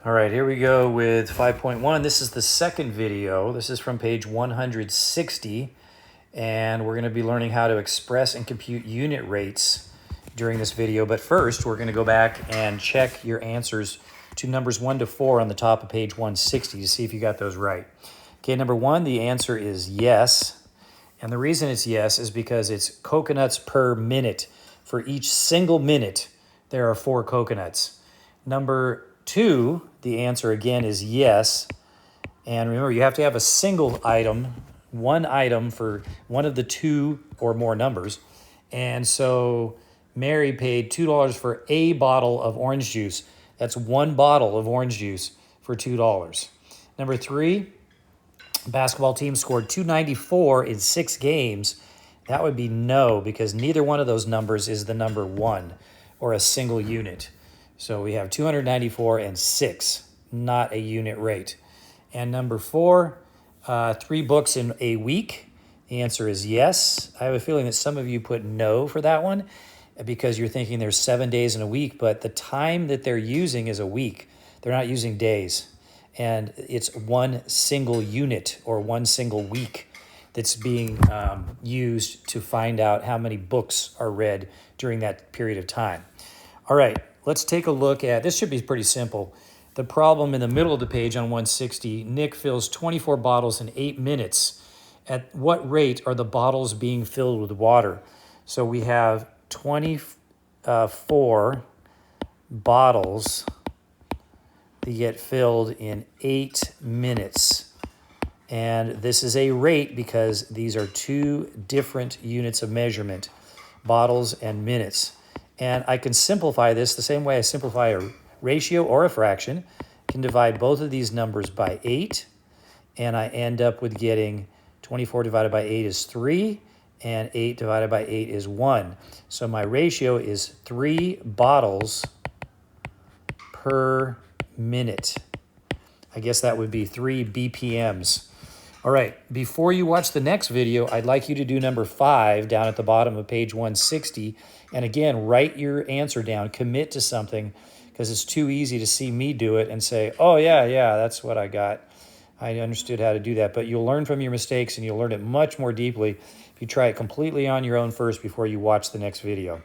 All right, here we go with 5.1. This is the second video. This is from page 160, and we're going to be learning how to express and compute unit rates during this video. But first, we're going to go back and check your answers to numbers 1 to 4 on the top of page 160 to see if you got those right. Okay, number 1, the answer is yes. And the reason it's yes is because it's coconuts per minute. For each single minute, there are 4 coconuts. Number 2, the answer again is yes. And remember, you have to have a single item, one item for one of the 2 or more numbers. And so Mary paid $2 for a bottle of orange juice. That's one bottle of orange juice for $2. Number 3, basketball team scored 294 in 6 games. That would be no, because neither one of those numbers is the number 1 or a single unit. So we have 294 and 6, not a unit rate. And number 4, 3 books in a week. The answer is yes. I have a feeling that some of you put no for that one because you're thinking there's 7 days in a week, but the time that they're using is a week. They're not using days. And it's one single unit or one single week that's being used to find out how many books are read during that period of time. All right, let's take a look at, this should be pretty simple. The problem in the middle of the page on 160, Nick fills 24 bottles in 8 minutes. At what rate are the bottles being filled with water? So we have 24 bottles that get filled in 8 minutes. And this is a rate because these are 2 different units of measurement, bottles and minutes. And I can simplify this the same way I simplify a ratio or a fraction. I can divide both of these numbers by 8, and I end up with getting 24 divided by 8 is 3, and 8 divided by 8 is 1. So my ratio is 3 bottles per minute. I guess that would be 3 BPMs. All right, before you watch the next video, I'd like you to do number 5 down at the bottom of page 160. And again, write your answer down, commit to something, because it's too easy to see me do it and say, oh, yeah, that's what I got. I understood how to do that. But you'll learn from your mistakes, and you'll learn it much more deeply if you try it completely on your own first before you watch the next video.